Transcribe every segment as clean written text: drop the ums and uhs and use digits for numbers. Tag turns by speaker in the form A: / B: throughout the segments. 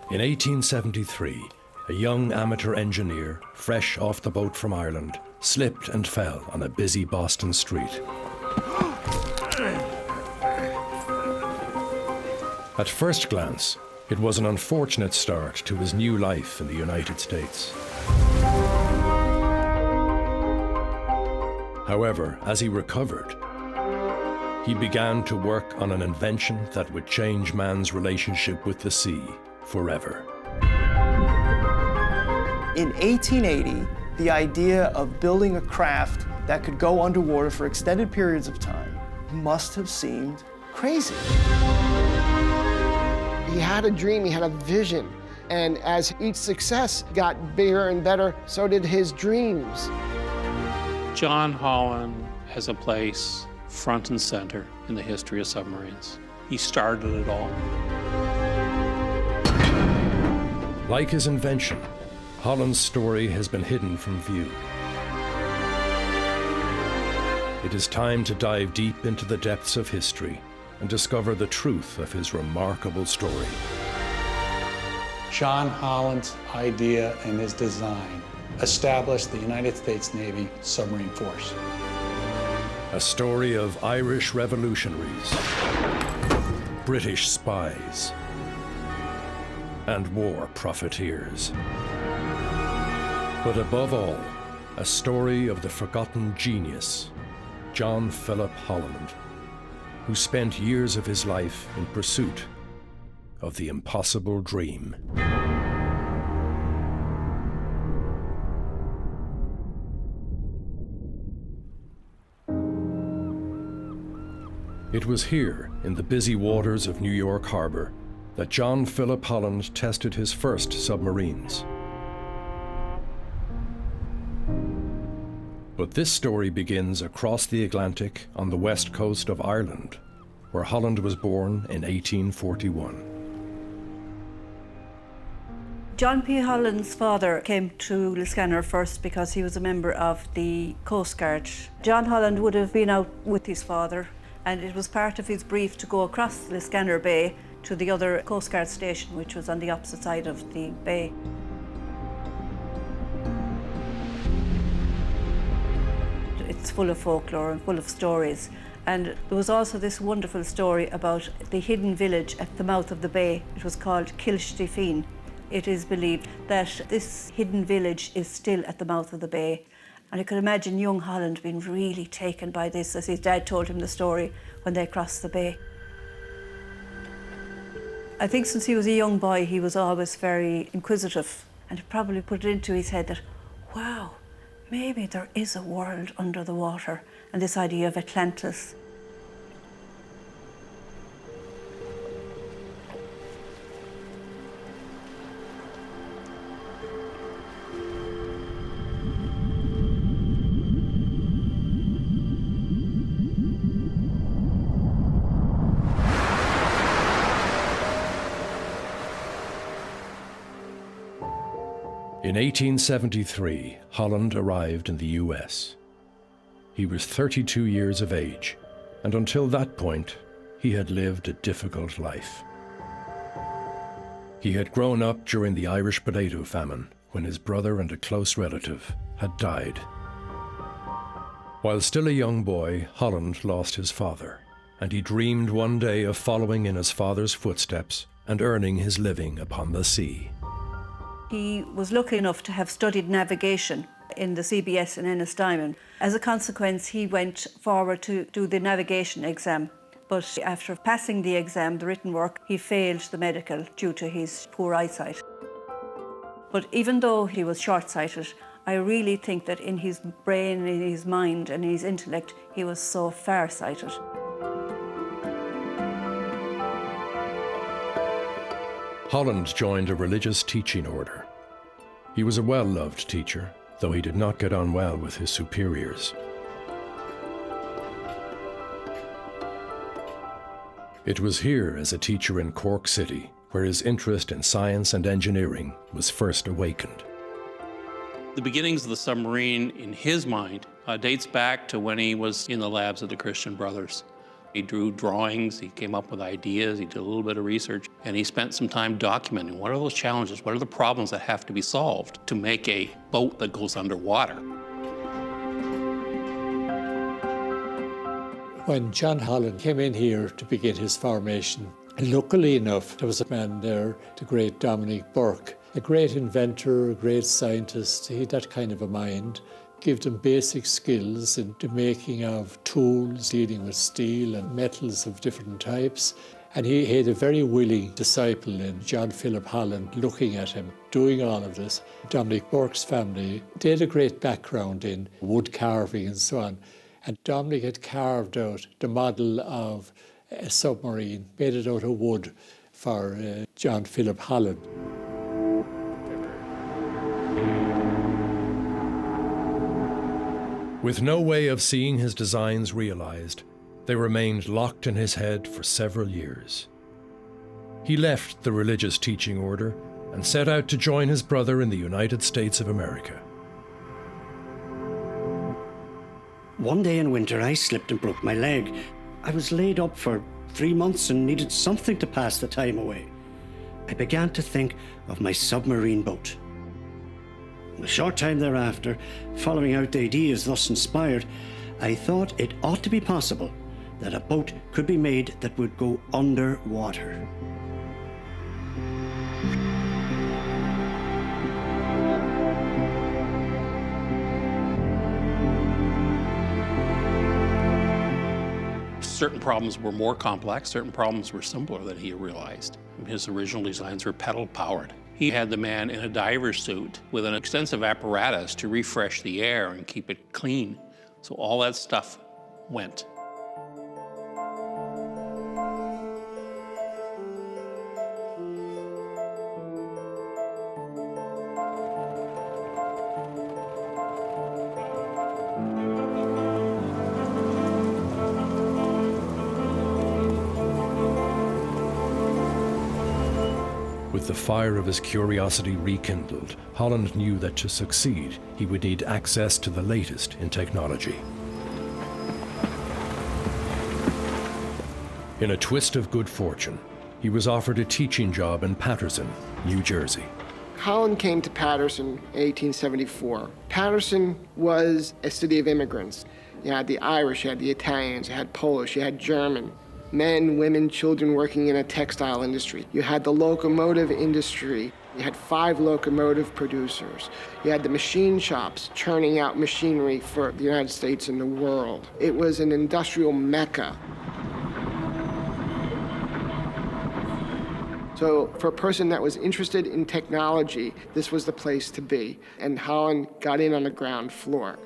A: In 1873, a young amateur engineer, fresh off the boat from Ireland, slipped and fell on a busy Boston street. At first glance, it was an unfortunate start to his new life in the United States. However, as he recovered, he began to work on an invention that would change man's relationship with the sea forever.
B: In 1880, the idea of building a craft that could go underwater for extended periods of time must have seemed crazy.
C: He had a dream, he had a vision, and as each success got bigger and better, so did his dreams.
D: John Holland has a place front and center in the history of submarines. He started it all.
A: Like his invention, Holland's story has been hidden from view. It is time to dive deep into the depths of history and discover the truth of his remarkable story.
E: John Holland's idea and his design established the United States Navy submarine force.
A: A story of Irish revolutionaries, British spies, and war profiteers. But above all, a story of the forgotten genius, John Philip Holland, who spent years of his life in pursuit of the impossible dream. It was here, in the busy waters of New York Harbor, that John Philip Holland tested his first submarines. But this story begins across the Atlantic on the west coast of Ireland, where Holland was born in 1841.
F: John P. Holland's father came to Liscannor first because he was a member of the Coast Guard. John Holland would have been out with his father, and it was part of his brief to go across Liscannor Bay to the other Coast Guard station, which was on the opposite side of the bay. It's full of folklore and full of stories. And there was also this wonderful story about the hidden village at the mouth of the bay. It was called Kilshtefin. It is believed that this hidden village is still at the mouth of the bay. And I could imagine young Holland being really taken by this as his dad told him the story when they crossed the bay. I think since he was a young boy, he was always very inquisitive, and it probably put it into his head that, wow, maybe there is a world under the water, and this idea of Atlantis.
A: In 1873, Holland arrived in the US. He was 32 years of age, and until that point, he had lived a difficult life. He had grown up during the Irish potato famine, when his brother and a close relative had died. While still a young boy, Holland lost his father, and he dreamed one day of following in his father's footsteps and earning his living upon the sea.
F: He was lucky enough to have studied navigation in the CBS in Ennistimon. As a consequence, he went forward to do the navigation exam. But after passing the exam, the written work, he failed the medical due to his poor eyesight. But even though he was short-sighted, I really think that in his brain, in his mind and in his intellect, he was so far-sighted.
A: Holland joined a religious teaching order. He was a well-loved teacher, though he did not get on well with his superiors. It was here as a teacher in Cork City where his interest in science and engineering was first awakened.
D: The beginnings of the submarine, in his mind, dates back to when he was in the labs of the Christian Brothers. He drew drawings, he came up with ideas, he did a little bit of research, and he spent some time documenting what are those challenges, what are the problems that have to be solved to make a boat that goes underwater.
E: When John Holland came in here to begin his formation, luckily enough, there was a man there, the great Dominic Burke, a great inventor, a great scientist. He had that kind of a mind. Give them basic skills in the making of tools, dealing with steel and metals of different types. And he had a very willing disciple in John Philip Holland looking at him, doing all of this. Dominic Burke's family, they had a great background in wood carving and so on. And Dominic had carved out the model of a submarine, made it out of wood for John Philip Holland.
A: With no way of seeing his designs realized, they remained locked in his head for several years. He left the religious teaching order and set out to join his brother in the United States of America.
G: One day in winter, I slipped and broke my leg. I was laid up for 3 months and needed something to pass the time away. I began to think of my submarine boat. A short time thereafter, following out the ideas thus inspired, I thought it ought to be possible that a boat could be made that would go underwater.
D: Certain problems were more complex, certain problems were simpler than he realized. His original designs were pedal-powered. He had the man in a diver's suit with an extensive apparatus to refresh the air and keep it clean. So all that stuff went.
A: With the fire of his curiosity rekindled, Holland knew that to succeed, he would need access to the latest in technology. In a twist of good fortune, he was offered a teaching job in Paterson, New Jersey.
C: Holland came to Paterson in 1874. Paterson was a city of immigrants. You had the Irish, you had the Italians, you had Polish, you had German. Men, women, children working in a textile industry. You had the locomotive industry. You had 5 locomotive producers. You had the machine shops churning out machinery for the United States and the world. It was an industrial mecca. So for a person that was interested in technology, this was the place to be. And Holland got in on the ground floor.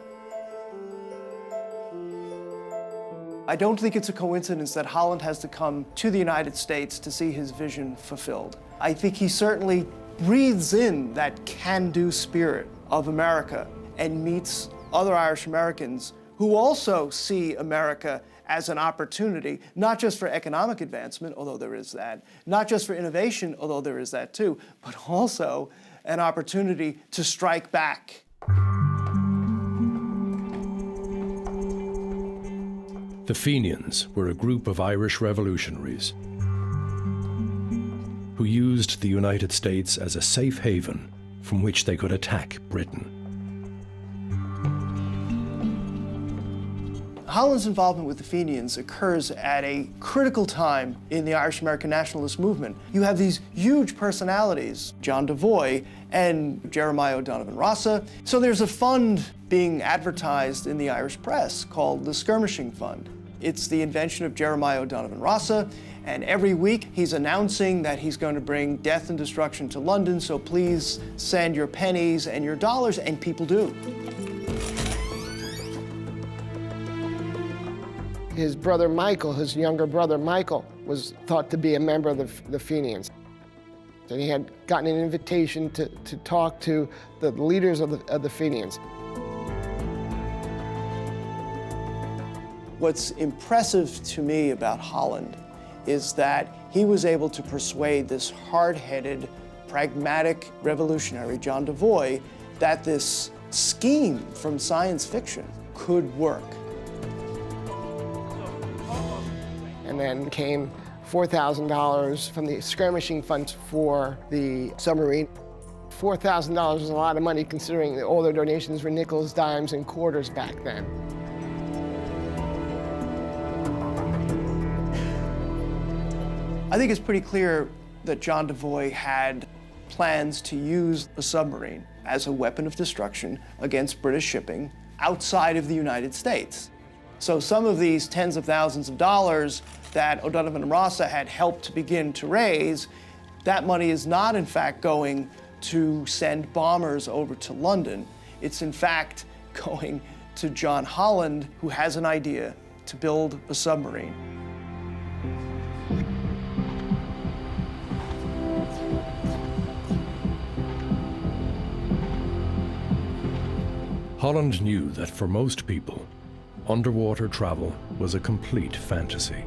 B: I don't think it's a coincidence that Holland has to come to the United States to see his vision fulfilled. I think he certainly breathes in that can-do spirit of America and meets other Irish Americans who also see America as an opportunity, not just for economic advancement, although there is that, not just for innovation, although there is that too, but also an opportunity to strike back.
A: The Fenians were a group of Irish revolutionaries who used the United States as a safe haven from which they could attack Britain.
B: Holland's involvement with the Fenians occurs at a critical time in the Irish American nationalist movement. You have these huge personalities, John Devoy and Jeremiah O'Donovan Rossa. So there's a fund being advertised in the Irish press called the Skirmishing Fund. It's the invention of Jeremiah O'Donovan Rossa, and every week he's announcing that he's going to bring death and destruction to London, so please send your pennies and your dollars, and people do.
C: His brother Michael, his younger brother Michael, was thought to be a member of the Fenians. And he had gotten an invitation to talk to the leaders of the Fenians.
B: What's impressive to me about Holland is that he was able to persuade this hard-headed, pragmatic revolutionary, John Devoy, that this scheme from science fiction could work.
C: then came $4,000 from the skirmishing funds for the submarine. $4,000 was a lot of money considering that all their donations were nickels, dimes, and quarters back then.
B: I think it's pretty clear that John Devoy had plans to use a submarine as a weapon of destruction against British shipping outside of the United States. So some of these tens of thousands of dollars that O'Donovan and Rossa had helped to begin to raise, that money is not in fact going to send bombers over to London. It's in fact going to John Holland, who has an idea to build a submarine.
A: Holland knew that for most people, underwater travel was a complete fantasy.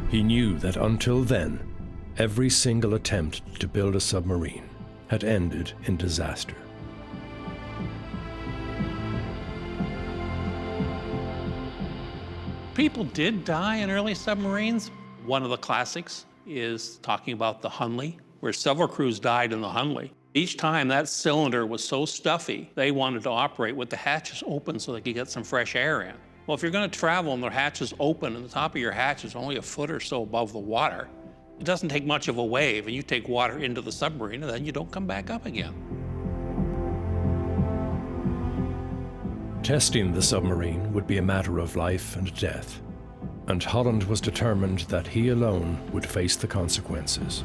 A: He knew that until then, every single attempt to build a submarine had ended in disaster.
D: People did die in early submarines. One of the classics is talking about the Hunley, where several crews died in the Hunley. Each time that cylinder was so stuffy, they wanted to operate with the hatches open so they could get some fresh air in. Well, if you're going to travel and the hatch is open and the top of your hatch is only a foot or so above the water, it doesn't take much of a wave, and you take water into the submarine and then you don't come back up again.
A: Testing the submarine would be a matter of life and death, and Holland was determined that he alone would face the consequences.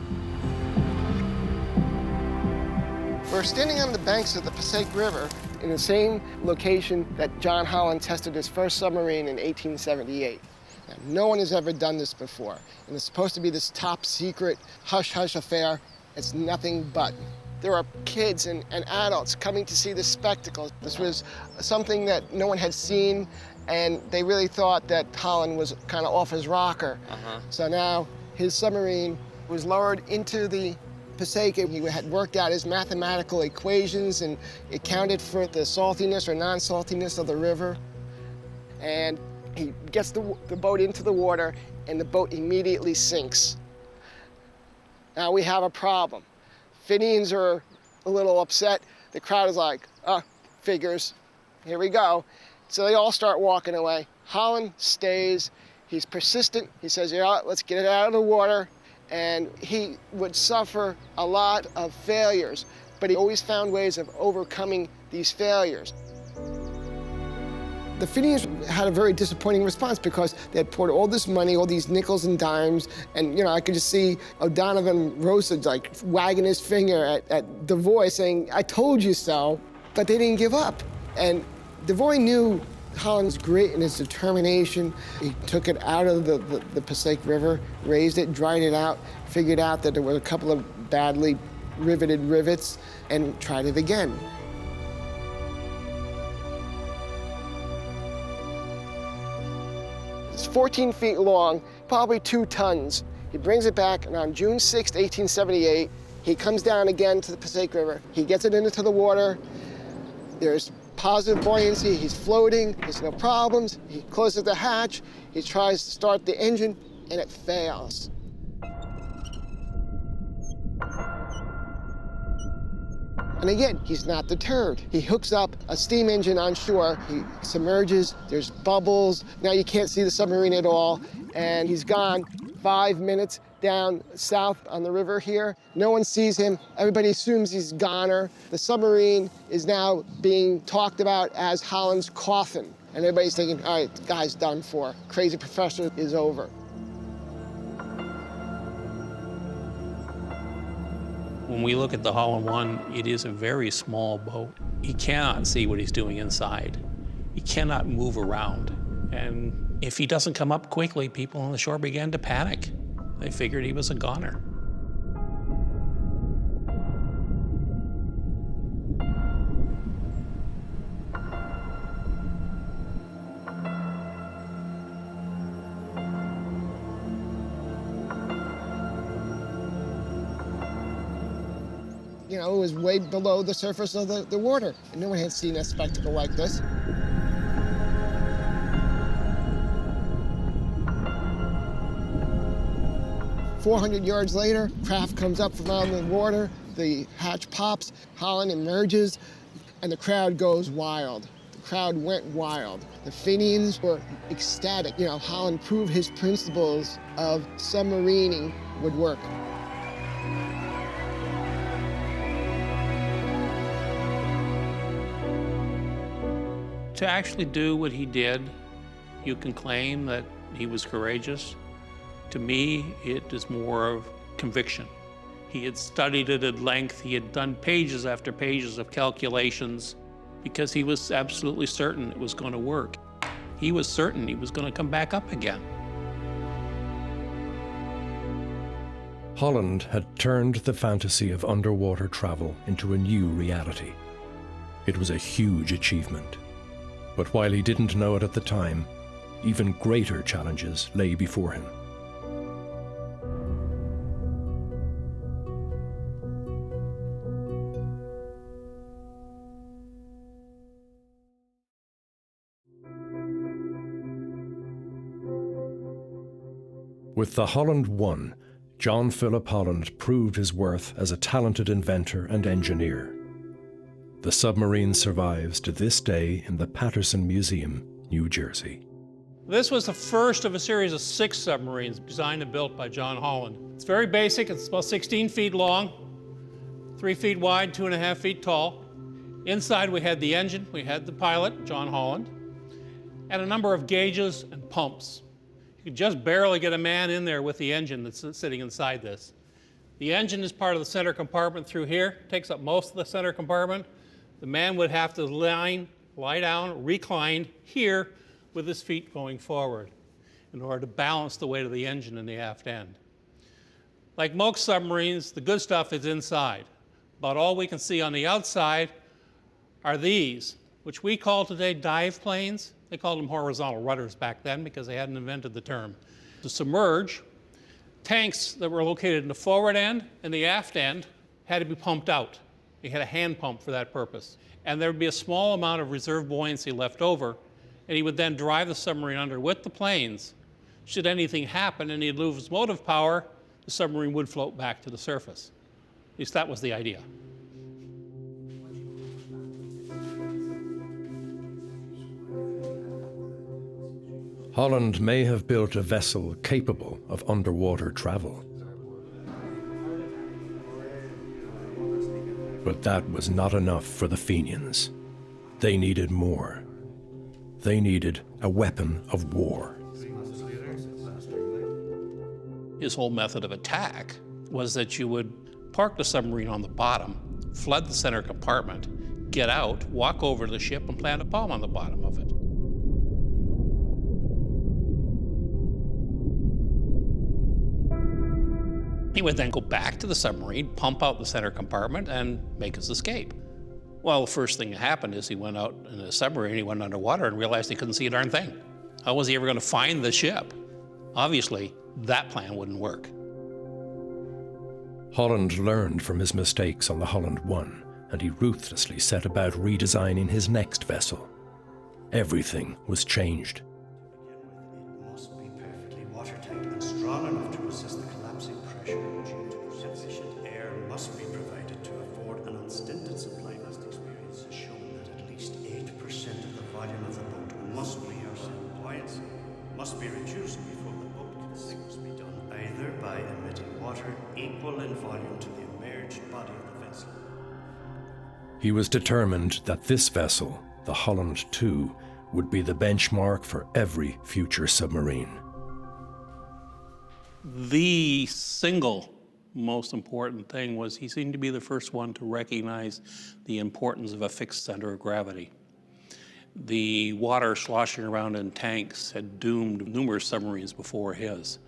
C: We're standing on the banks of the Passaic River in the same location that John Holland tested his first submarine in 1878. Now, no one has ever done this before, and it's supposed to be this top secret, hush-hush affair. It's nothing but. There are kids and adults coming to see this spectacle. This was something that no one had seen, and they really thought that Holland was kind of off his rocker. So now his submarine was lowered into the Passaic. He had worked out his mathematical equations and accounted for the saltiness or non-saltiness of the river. And he gets the boat into the water, and the boat immediately sinks. Now we have a problem. Fenians are a little upset. The crowd is like, figures, here we go. So they all start walking away. Holland stays. He's persistent. He says, yeah, let's get it out of the water. And he would suffer a lot of failures, but he always found ways of overcoming these failures. The Fenians had a very disappointing response because they had poured all this money, all these nickels and dimes, and I could just see O'Donovan Rossa like wagging his finger at Devoy saying, I told you so, but they didn't give up. And Devoy knew Holland's grit and his determination. He took it out of the Passaic River, raised it, dried it out, figured out that there were a couple of badly riveted rivets, and tried it again. It's 14 feet long, probably 2 tons. He brings it back, and on June 6, 1878, he comes down again to the Passaic River. He gets it into the water. There's positive buoyancy. He's floating. There's no problems. He closes the hatch. He tries to start the engine, and it fails. And again, he's not deterred. He hooks up a steam engine on shore. He submerges. There's bubbles. Now you can't see the submarine at all. And he's gone 5 minutes down south on the river here. No one sees him. Everybody assumes he's goner. The submarine is now being talked about as Holland's coffin. And everybody's thinking, all right, the guy's done for. Crazy professor is over.
D: When we look at the Holland I, it is a very small boat. He cannot see what he's doing inside. He cannot move around. And if he doesn't come up quickly, people on the shore began to panic. They figured he was a goner.
C: You know, it was way below the surface of the water. And no one had seen a spectacle like this. "400 yards later, craft comes up from out of the water, the hatch pops, Holland emerges, and the crowd goes wild. The crowd went wild. The Fenians were ecstatic. You know, Holland proved his principles of submarining would work.
D: To actually do what he did, you can claim that he was courageous. To me, it is more of conviction. He had studied it at length. He had done pages after pages of calculations because he was absolutely certain it was going to work. He was certain he was going to come back up again.
A: Holland had turned the fantasy of underwater travel into a new reality. It was a huge achievement. But while he didn't know it at the time, even greater challenges lay before him. With the Holland I, John Philip Holland proved his worth as a talented inventor and engineer. The submarine survives to this day in the Patterson Museum, New Jersey.
D: This was the first of a series of 6 submarines designed and built by John Holland. It's very basic. It's about 16 feet long, 3 feet wide, 2.5 feet tall. Inside we had the engine, we had the pilot, John Holland, and a number of gauges and pumps. You could just barely get a man in there with the engine that's sitting inside this. The engine is part of the center compartment through here, takes up most of the center compartment. The man would have to lie down, reclined here with his feet going forward in order to balance the weight of the engine in the aft end. Like most submarines, the good stuff is inside. About all we can see on the outside are these, which we call today dive planes. They called them horizontal rudders back then because they hadn't invented the term. To submerge, tanks that were located in the forward end and the aft end had to be pumped out. He had a hand pump for that purpose. And there would be a small amount of reserve buoyancy left over, and he would then drive the submarine under with the planes. Should anything happen and he'd lose motive power, the submarine would float back to the surface. At least that was the idea.
A: Holland may have built a vessel capable of underwater travel. But that was not enough for the Fenians. They needed more. They needed a weapon of war.
D: His whole method of attack was that you would park the submarine on the bottom, flood the center compartment, get out, walk over to the ship, and plant a bomb on the bottom of it. He would then go back to the submarine, pump out the center compartment, and make his escape. Well, the first thing that happened is he went out in a submarine, he went underwater and realized he couldn't see a darn thing. How was he ever going to find the ship? Obviously, that plan wouldn't work.
A: Holland learned from his mistakes on the Holland I, and he ruthlessly set about redesigning his next vessel. Everything was changed.
G: It must be perfectly watertight and strong enough to resist the collapsing pressure. Sufficient air must be provided to afford an unstinted supply. Past experience has shown that at least 8% of the volume of the boat must be buoyancy must be reduced before the boat can sink. Must be done either by emitting water equal in volume to the emerged body of the vessel.
A: He was determined that this vessel, the Holland II, would be the benchmark for every future submarine.
D: The single most important thing was he seemed to be the first one to recognize the importance of a fixed center of gravity. The water sloshing around in tanks had doomed numerous submarines before his,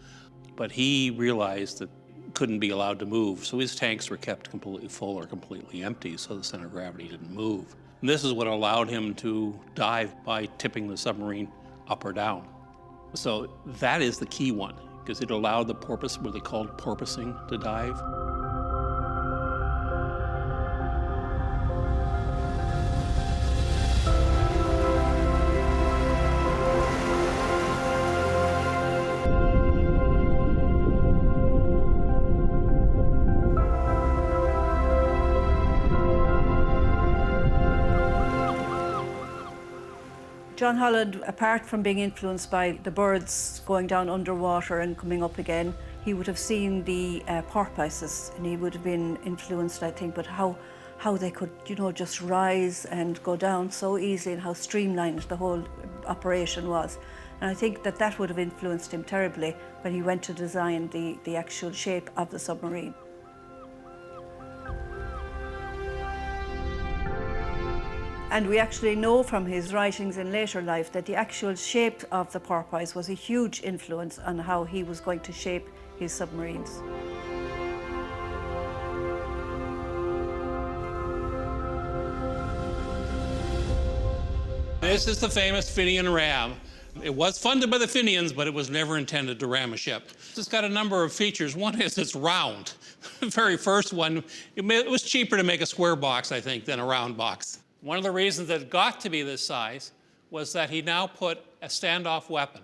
D: but he realized that couldn't be allowed to move, so his tanks were kept completely full or completely empty so the center of gravity didn't move. And this is what allowed him to dive by tipping the submarine up or down. So that is the key one, because it allowed the porpoise, what they called porpoising, to dive.
F: John Holland, apart from being influenced by the birds going down underwater and coming up again, he would have seen the porpoises, and he would have been influenced, I think, but how they could, just rise and go down so easily, and how streamlined the whole operation was. And I think that would have influenced him terribly when he went to design the actual shape of the submarine. And we actually know from his writings in later life that the actual shape of the porpoise was a huge influence on how he was going to shape his submarines.
D: This is the famous Fenian Ram. It was funded by the Fenians, but it was never intended to ram a ship. It's got a number of features. One is it's round. The very first one, it was cheaper to make a square box, I think, than a round box. One of the reasons that it got to be this size was that he now put a standoff weapon,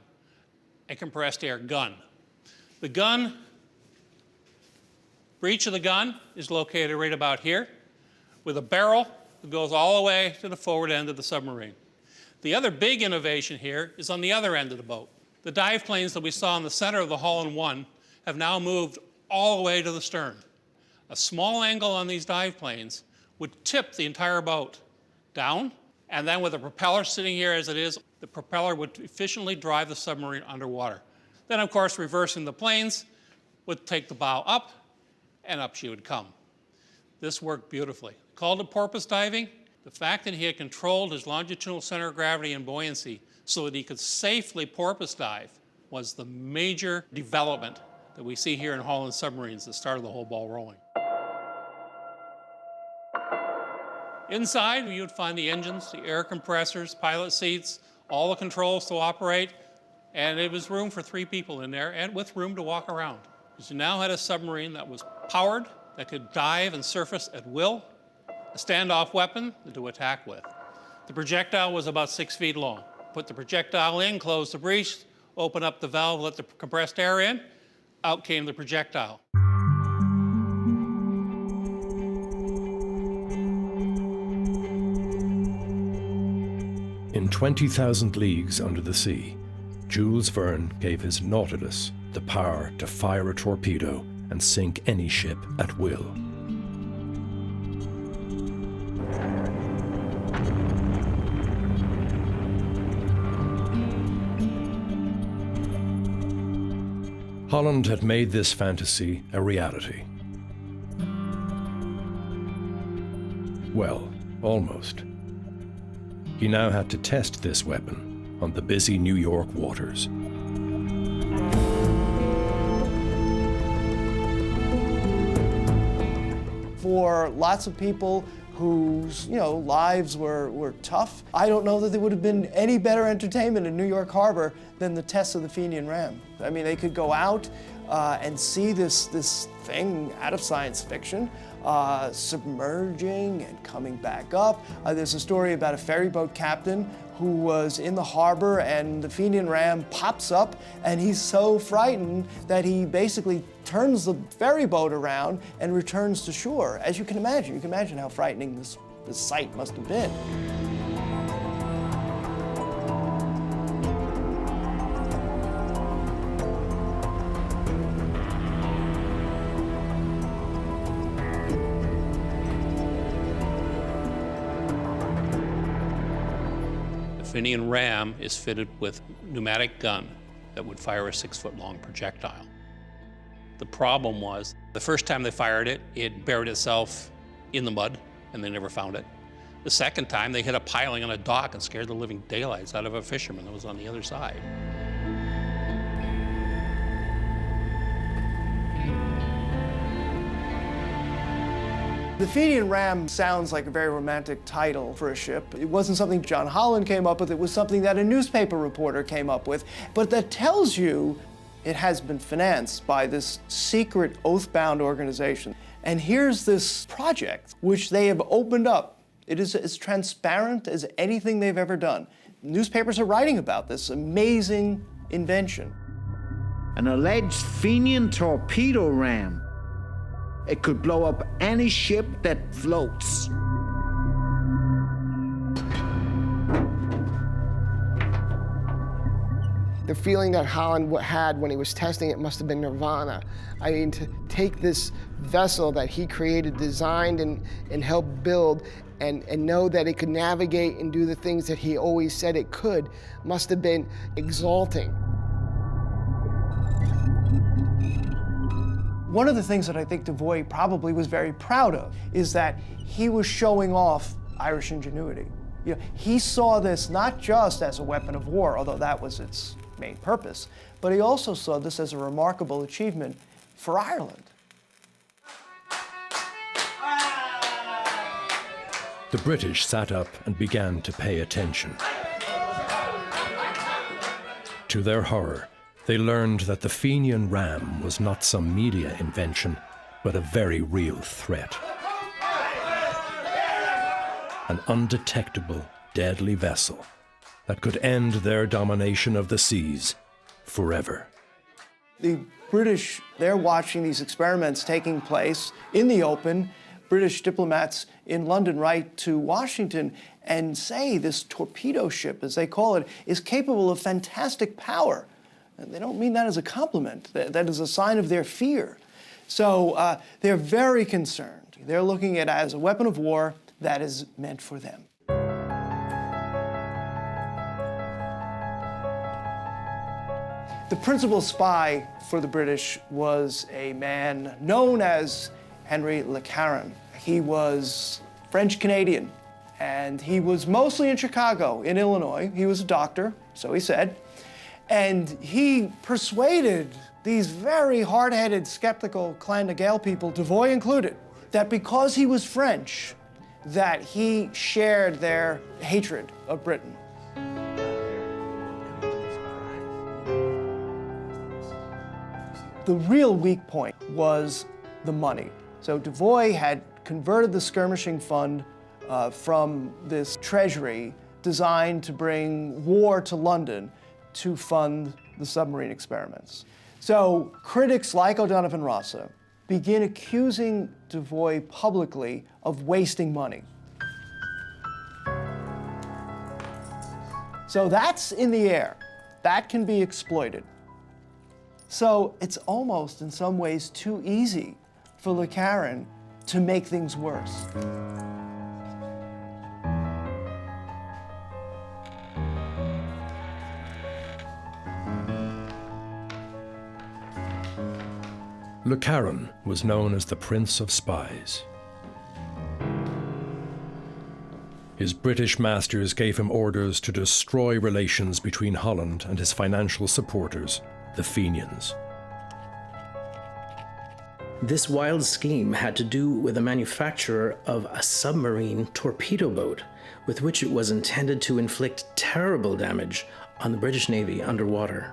D: a compressed air gun. The gun, breech of the gun is located right about here, with a barrel that goes all the way to the forward end of the submarine. The other big innovation here is on the other end of the boat. The dive planes that we saw in the center of the Holland I have now moved all the way to the stern. A small angle on these dive planes would tip the entire boat down, and then with the propeller sitting here as it is, the propeller would efficiently drive the submarine underwater. Then, of course, reversing the planes would take the bow up, and up she would come. This worked beautifully. Called it porpoise diving. The fact that he had controlled his longitudinal center of gravity and buoyancy so that he could safely porpoise dive was the major development that we see here in Holland submarines that started the whole ball rolling. Inside, you would find the engines, the air compressors, pilot seats, all the controls to operate, and it was room for 3 people in there, and with room to walk around. Because you now had a submarine that was powered, that could dive and surface at will, a standoff weapon to attack with. The projectile was about 6 feet long. Put the projectile in, close the breech, open up the valve, let the compressed air in, out came the projectile.
A: In 20,000 Leagues Under the Sea, Jules Verne gave his Nautilus the power to fire a torpedo and sink any ship at will. Holland had made this fantasy a reality. Well, almost. He now had to test this weapon on the busy New York waters.
B: For lots of people whose lives were tough, I don't know that there would have been any better entertainment in New York Harbor than the test of the Fenian Ram. I mean, they could go out and see this thing out of science fiction, submerging and coming back up. There's a story about a ferry boat captain who was in the harbor and the Fenian Ram pops up and he's so frightened that he basically turns the ferry boat around and returns to shore. As you can imagine how frightening this sight must have been.
D: The Fenian Ram is fitted with a pneumatic gun that would fire a 6-foot-long projectile. The problem was, the first time they fired it, it buried itself in the mud, and they never found it. The second time, they hit a piling on a dock and scared the living daylights out of a fisherman that was on the other side.
B: The Fenian Ram sounds like a very romantic title for a ship. It wasn't something John Holland came up with, it was something that a newspaper reporter came up with. But that tells you it has been financed by this secret oath-bound organization. And here's this project which they have opened up. It is as transparent as anything they've ever done. Newspapers are writing about this amazing invention.
H: An alleged Fenian torpedo ram. It could blow up any ship that floats.
C: The feeling that Holland had when he was testing it must have been nirvana. I mean, to take this vessel that he created, designed, and helped build, and know that it could navigate and do the things that he always said it could, must have been exalting.
B: One of the things that I think Devoy probably was very proud of is that he was showing off Irish ingenuity. You know, he saw this not just as a weapon of war, although that was its main purpose, but he also saw this as a remarkable achievement for Ireland.
A: The British sat up and began to pay attention. To their horror, they learned that the Fenian Ram was not some media invention, but a very real threat. An undetectable, deadly vessel that could end their domination of the seas forever.
B: The British, they're watching these experiments taking place in the open. British diplomats in London write to Washington and say this torpedo ship, as they call it, is capable of fantastic power. And they don't mean that as a compliment. That is a sign of their fear. So they're very concerned. They're looking at it as a weapon of war that is meant for them. The principal spy for the British was a man known as Henry Le Caron. He was French-Canadian, and he was mostly in Chicago, in Illinois. He was a doctor, so he said. And he persuaded these very hard-headed, skeptical Clan na Gael people, Devoy included, that because he was French, that he shared their hatred of Britain. The real weak point was the money. So Devoy had converted the skirmishing fund from this treasury designed to bring war to London to fund the submarine experiments. So critics like O'Donovan Rossa begin accusing Devoy publicly of wasting money. So that's in the air. That can be exploited. So it's almost, in some ways, too easy for Le Caron to make things worse.
A: Le Caron was known as the Prince of Spies. His British masters gave him orders to destroy relations between Holland and his financial supporters, the Fenians.
I: This wild scheme had to do with the manufacture of a submarine torpedo boat with which it was intended to inflict terrible damage on the British Navy underwater.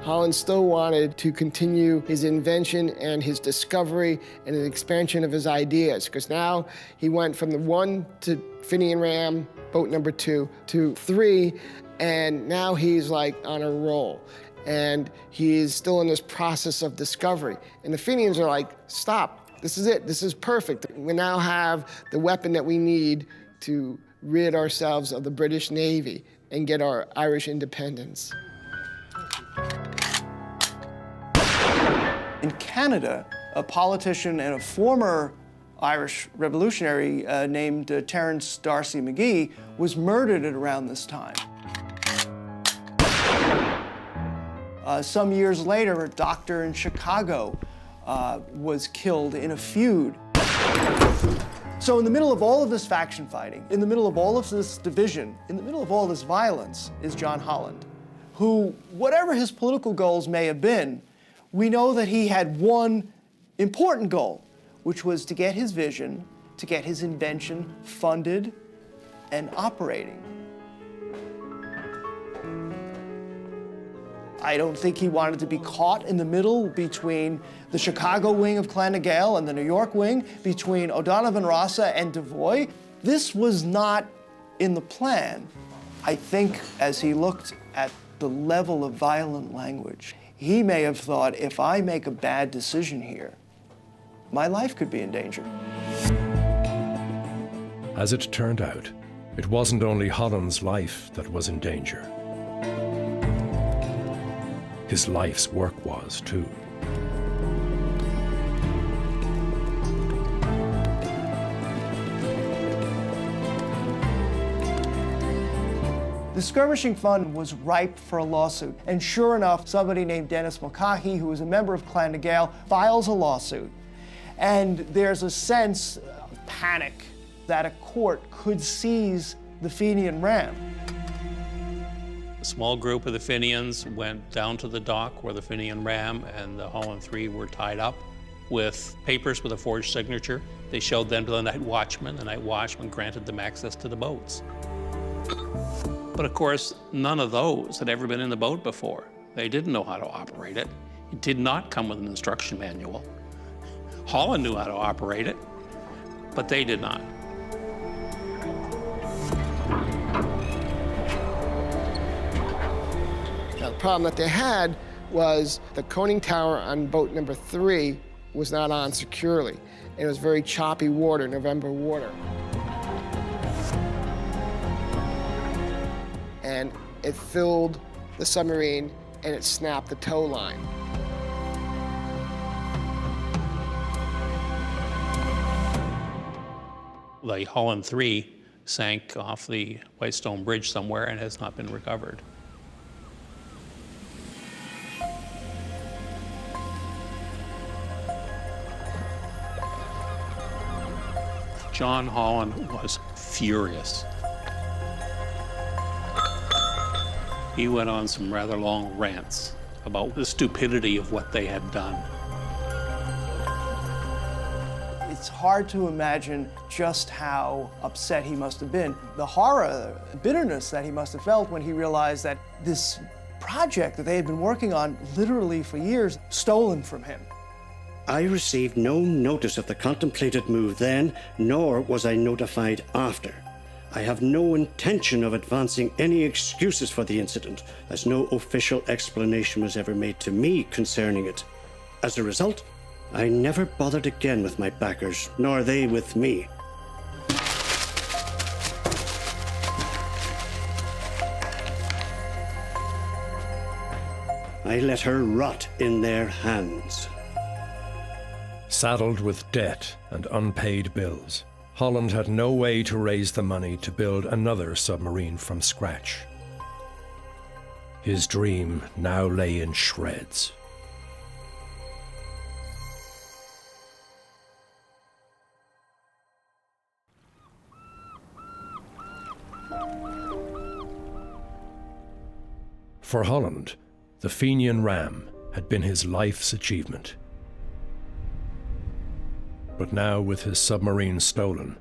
C: Holland still wanted to continue his invention and his discovery and an expansion of his ideas, because now he went from the 1 to Fenian Ram, boat number 2, to 3, and now he's like on a roll. And he's still in this process of discovery. And the Fenians are like, stop, this is it, this is perfect. We now have the weapon that we need to rid ourselves of the British Navy and get our Irish independence.
B: In Canada, a politician and a former Irish revolutionary named Terence D'Arcy McGee was murdered at around this time. Some years later, a doctor in Chicago was killed in a feud. So in the middle of all of this faction fighting, in the middle of all of this division, in the middle of all this violence is John Holland, who, whatever his political goals may have been, we know that he had one important goal, which was to get his vision, to get his invention funded and operating. I don't think he wanted to be caught in the middle between the Chicago wing of Clan na Gael and the New York wing, between O'Donovan Rossa and Devoy. This was not in the plan. I think as he looked at the level of violent language, he may have thought, if I make a bad decision here, my life could be in danger.
A: As it turned out, It wasn't only Holland's life that was in danger. His life's work was, too.
B: The skirmishing fund was ripe for a lawsuit, and sure enough, somebody named Dennis Mulcahy, who was a member of Clan na Gael, files a lawsuit. And there's a sense of panic that a court could seize the Fenian Ram.
D: A small group of the Fenians went down to the dock where the Fenian Ram and the Holland III were tied up with papers with a forged signature. They showed them to the night watchman. The night watchman granted them access to the boats. But of course, none of those had ever been in the boat before. They didn't know how to operate it. It did not come with an instruction manual. Holland knew how to operate it, but they did not.
C: Now, the problem that they had was the conning tower on boat number 3 was not on securely. And it was very choppy water, November water. And it filled the submarine and it snapped the tow line.
D: The Holland III sank off the Whitestone Bridge somewhere and has not been recovered. John Holland was furious. He went on some rather long rants about the stupidity of what they had done.
B: It's hard to imagine just how upset he must have been. The horror, the bitterness that he must have felt when he realized that this project that they had been working on literally for years, stolen from him.
G: I received no notice of the contemplated move then, nor was I notified after. I have no intention of advancing any excuses for the incident, as no official explanation was ever made to me concerning it. As a result, I never bothered again with my backers, nor they with me. I let her rot in their hands.
A: Saddled with debt and unpaid bills, Holland had no way to raise the money to build another submarine from scratch. His dream now lay in shreds. For Holland, the Fenian Ram had been his life's achievement. But now, with his submarine stolen,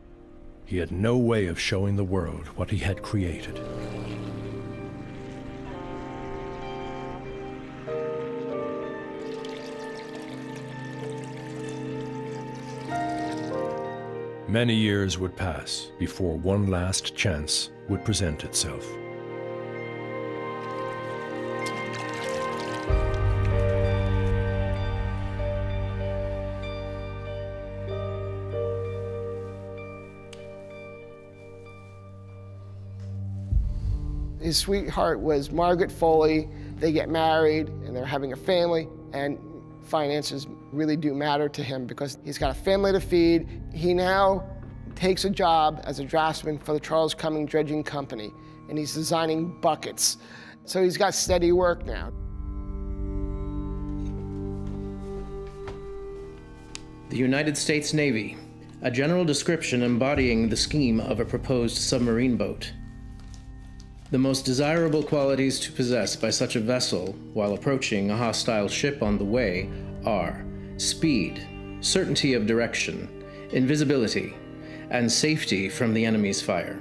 A: he had no way of showing the world what he had created. Many years would pass before one last chance would present itself.
C: His sweetheart was Margaret Foley. They get married and they're having a family, and finances really do matter to him because he's got a family to feed. He now takes a job as a draftsman for the Charles Cumming Dredging Company, and he's designing buckets. So he's got steady work now.
I: The United States Navy, a general description embodying the scheme of a proposed submarine boat. The most desirable qualities to possess by such a vessel while approaching a hostile ship on the way are speed, certainty of direction, invisibility, and safety from the enemy's fire.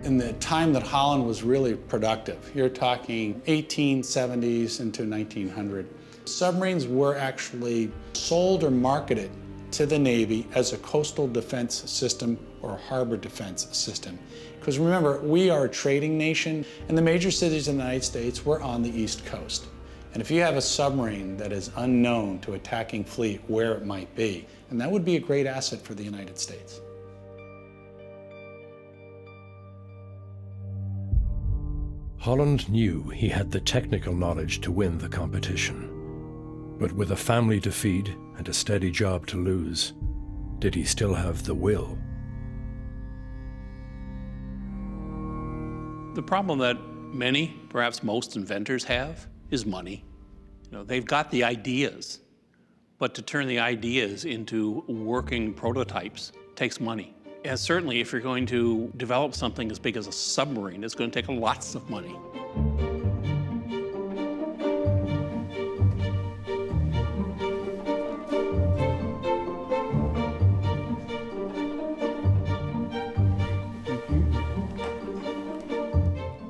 J: In the time that Holland was really productive, you're talking 1870s into 1900, submarines were actually sold or marketed to the Navy as a coastal defense system or a harbor defense system. Because remember, we are a trading nation, and the major cities in the United States were on the East Coast. And if you have a submarine that is unknown to attacking fleet where it might be, and that would be a great asset for the United States.
A: Holland knew he had the technical knowledge to win the competition. But with a family to feed and a steady job to lose, did he still have the will?
D: The problem that many, perhaps most inventors have is money. They've got the ideas, but to turn the ideas into working prototypes takes money. And certainly if you're going to develop something as big as a submarine, it's going to take lots of money.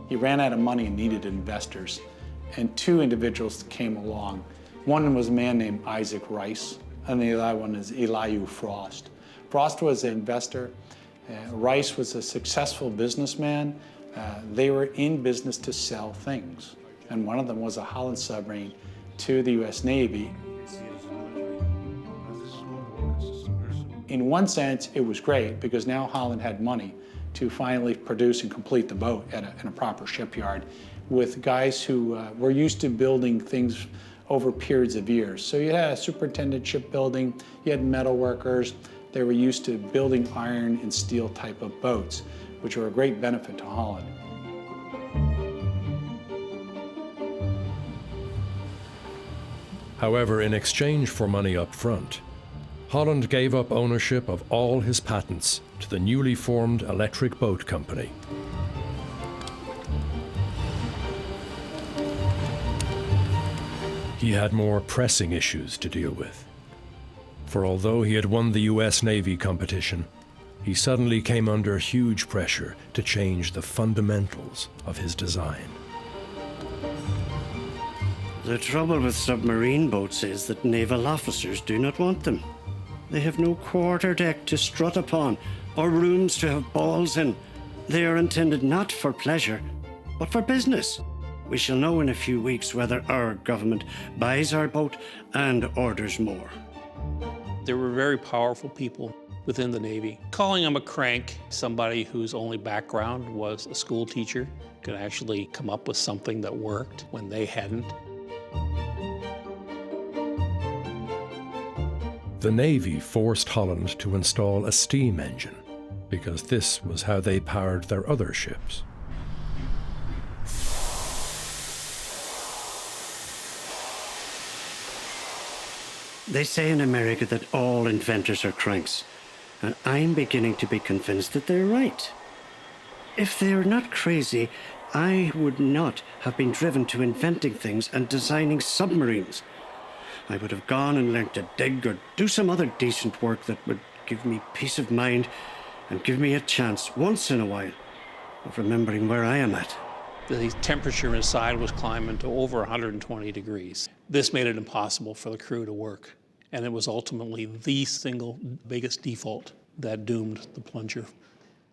J: He ran out of money and needed investors, and two individuals came along. One was a man named Isaac Rice, and the other one is Elihu Frost. Frost was an investor. Rice was a successful businessman. They were in business to sell things, and one of them was a Holland submarine to the U.S. Navy. In one sense, it was great because now Holland had money to finally produce and complete the boat in a proper shipyard with guys who were used to building things over periods of years. So you had a superintendent shipbuilding, you had metal workers. They were used to building iron and steel type of boats, which were a great benefit to Holland.
A: However, in exchange for money up front, Holland gave up ownership of all his patents to the newly formed Electric Boat Company. He had more pressing issues to deal with. For although he had won the US Navy competition, he suddenly came under huge pressure to change the fundamentals of his design.
G: The trouble with submarine boats is that naval officers do not want them. They have no quarterdeck to strut upon or rooms to have balls in. They are intended not for pleasure, but for business. We shall know in a few weeks whether our government buys our boat and orders more.
D: There were very powerful people within the Navy. Calling him a crank, somebody whose only background was a school teacher, could actually come up with something that worked when they hadn't.
A: The Navy forced Holland to install a steam engine because this was how they powered their other ships.
G: They say in America that all inventors are cranks, and I'm beginning to be convinced that they're right. If they're not crazy, I would not have been driven to inventing things and designing submarines. I would have gone and learned to dig or do some other decent work that would give me peace of mind and give me a chance once in a while of remembering where I am at.
D: The temperature inside was climbing to over 120 degrees. This made it impossible for the crew to work, and it was ultimately the single biggest default that doomed the plunger.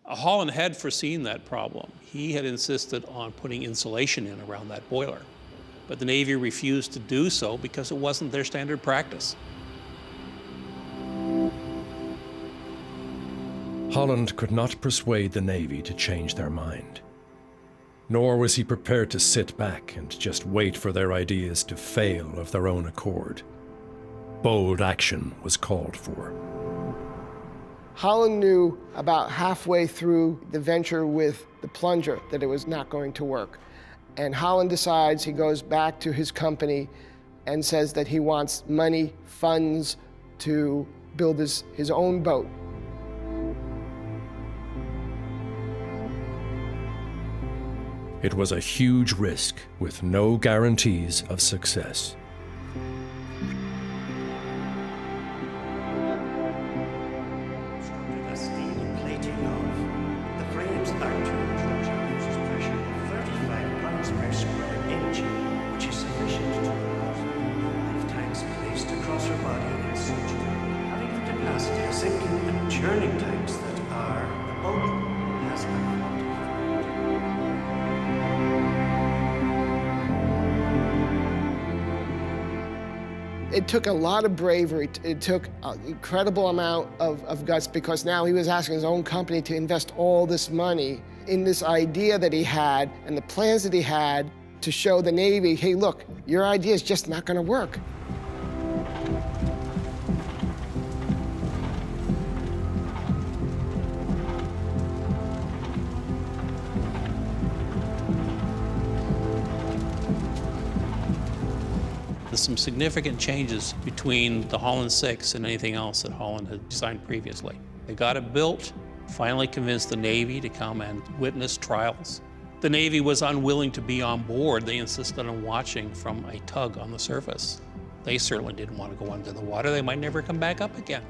D: Holland had foreseen that problem. He had insisted on putting insulation in around that boiler, but the Navy refused to do so because it wasn't their standard practice.
A: Holland could not persuade the Navy to change their mind. Nor was he prepared to sit back and just wait for their ideas to fail of their own accord. Bold action was called for.
C: Holland knew about halfway through the venture with the plunger that it was not going to work. And Holland decides, he goes back to his company and says that he wants money, funds to build his own boat.
A: It was a huge risk with no guarantees of success.
G: The steel plating of the frames are turbocharged uses pressure of 35 pounds per square inch, which is sufficient to have 5 tanks placed across her body in such having the capacity of sinking and churning tanks that are the boat has a
C: It took a lot of bravery. It took an incredible amount of guts because now he was asking his own company to invest all this money in this idea that he had and the plans that he had to show the Navy, hey, look, your idea is just not going to work.
D: There's some significant changes between the Holland VI and anything else that Holland had designed previously. They got it built, finally convinced the Navy to come and witness trials. The Navy was unwilling to be on board. They insisted on watching from a tug on the surface. They certainly didn't want to go under the water. They might never come back up again.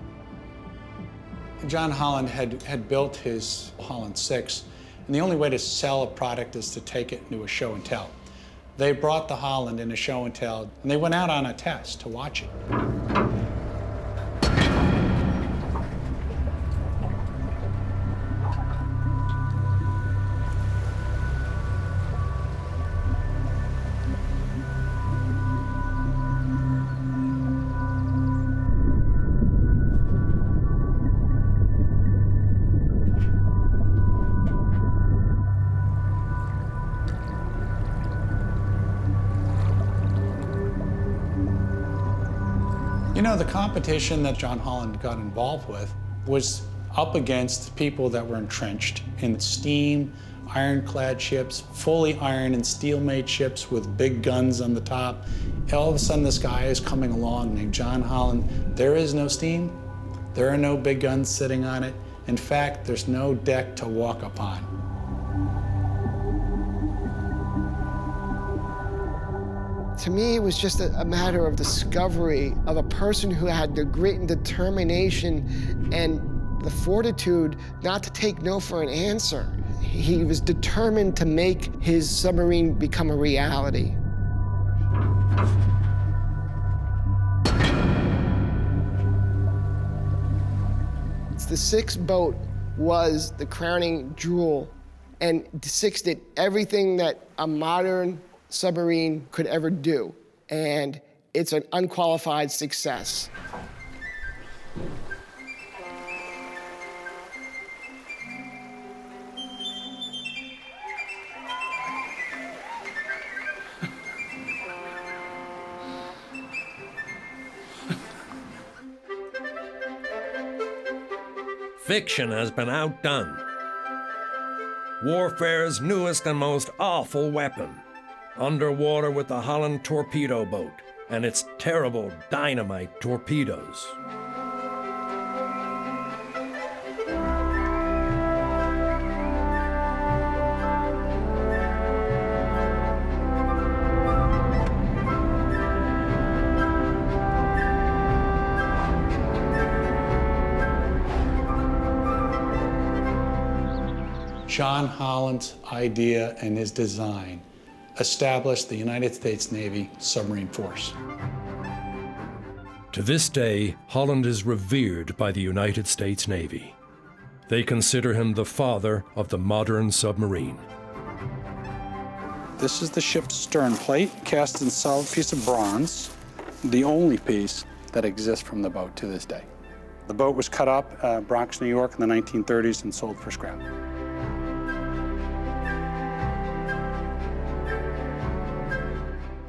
J: John Holland had built his Holland VI, and the only way to sell a product is to take it into a show and tell. They brought the Holland in a show and tell, and they went out on a test to watch it. You know, the competition that John Holland got involved with was up against people that were entrenched in steam, ironclad ships, fully iron and steel-made ships with big guns on the top. All of a sudden, this guy is coming along named John Holland. There is no steam. There are no big guns sitting on it. In fact, there's no deck to walk upon.
C: To me, it was just a matter of discovery of a person who had the grit and determination and the fortitude not to take no for an answer. He was determined to make his submarine become a reality. The sixth boat was the crowning jewel, and the sixth did everything that a modern submarine could ever do, and it's an unqualified success.
A: Fiction has been outdone. Warfare's newest and most awful weapon, underwater with the Holland torpedo boat and its terrible dynamite torpedoes.
J: John Holland's idea and his design established the United States Navy submarine force.
A: To this day, Holland is revered by the United States Navy. They consider him the father of the modern submarine.
J: This is the ship's stern plate, cast in solid piece of bronze, the only piece that exists from the boat to this day. The boat was cut up, Bronx, New York in the 1930s and sold for scrap.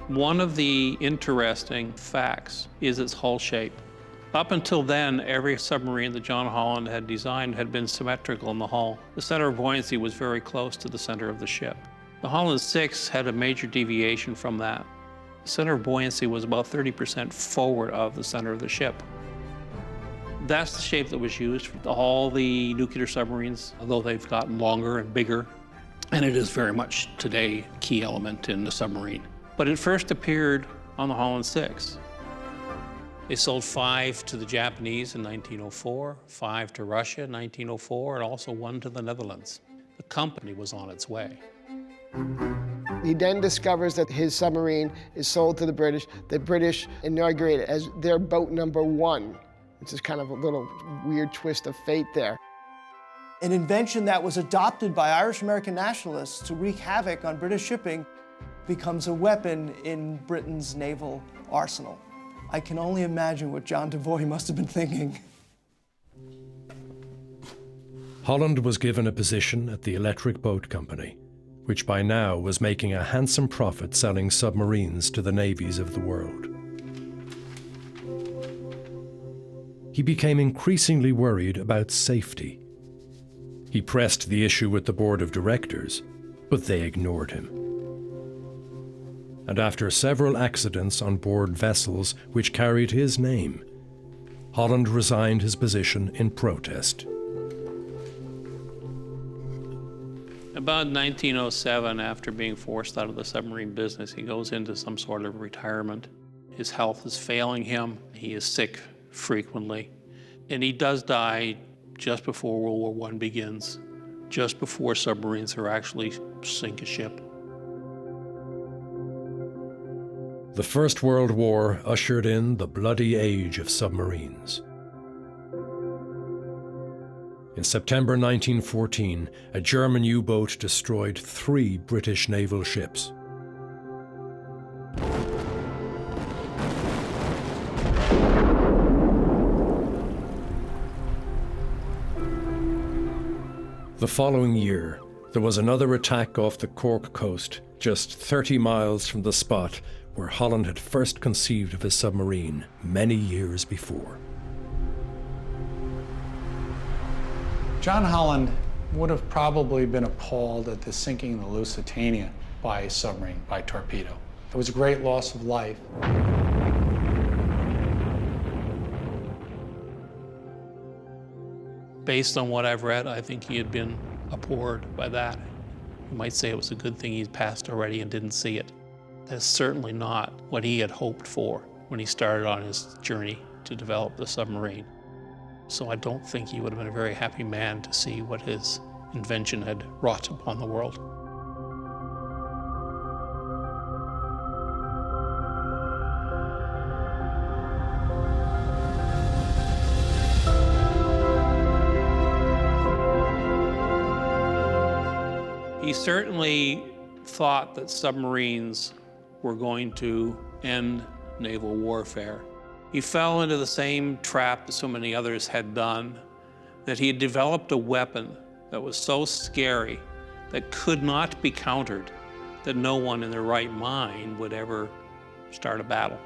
D: One of the interesting facts is its hull shape. Up until then, every submarine that John Holland had designed had been symmetrical in the hull. The center of buoyancy was very close to the center of the ship. The Holland VI had a major deviation from that. The center of buoyancy was about 30% forward of the center of the ship. That's the shape that was used for all the nuclear submarines, although they've gotten longer and bigger. And it is very much today a key element in the submarine. But it first appeared on the Holland VI. They sold 5 to the Japanese in 1904, 5 to Russia in 1904, and also 1 to the Netherlands. The company was on its way.
C: He then discovers that his submarine is sold to the British. The British inaugurate it as their boat number 1, which is kind of a little weird twist of fate there.
B: An invention that was adopted by Irish-American nationalists to wreak havoc on British shipping becomes a weapon in Britain's naval arsenal. I can only imagine what John Devoy must have been thinking.
A: Holland was given a position at the Electric Boat Company, which by now was making a handsome profit selling submarines to the navies of the world. He became increasingly worried about safety. He pressed the issue with the board of directors, but they ignored him. And after several accidents on board vessels which carried his name, Holland resigned his position in protest.
D: About 1907, after being forced out of the submarine business, he goes into some sort of retirement. His health is failing him. He is sick frequently. And he does die just before World War I begins, just before submarines are actually sink a ship.
A: The First World War ushered in the bloody age of submarines. In September 1914, a German U-boat destroyed 3 British naval ships. The following year, there was another attack off the Cork coast, just 30 miles from the spot where Holland had first conceived of his submarine many years before.
J: John Holland would have probably been appalled at the sinking of the Lusitania by submarine, by torpedo. It was a great loss of life.
D: Based on what I've read, I think he had been abhorred by that. You might say it was a good thing he'd passed already and didn't see it. That's certainly not what he had hoped for when he started on his journey to develop the submarine. So I don't think he would have been a very happy man to see what his invention had wrought upon the world. He certainly thought that submarines were going to end naval warfare. He fell into the same trap that so many others had done, that he had developed a weapon that was so scary, that could not be countered, that no one in their right mind would ever start a battle.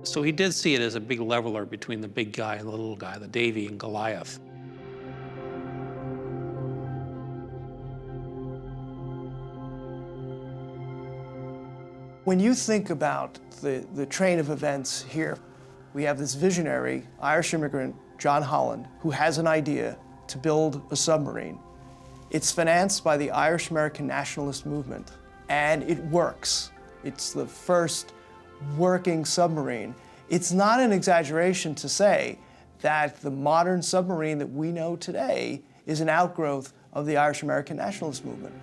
D: So he did see it as a big leveler between the big guy and the little guy, the Davy and Goliath.
B: When you think about the train of events here, we have this visionary Irish immigrant, John Holland, who has an idea to build a submarine. It's financed by the Irish-American nationalist movement, and it works. It's the first working submarine. It's not an exaggeration to say that the modern submarine that we know today is an outgrowth of the Irish-American nationalist movement.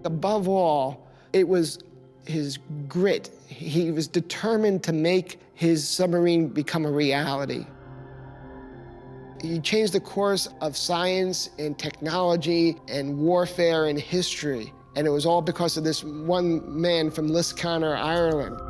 C: Above all, it was his grit. He was determined to make his submarine become a reality. He changed the course of science and technology and warfare and history. And it was all because of this one man from Lisconnor, Ireland.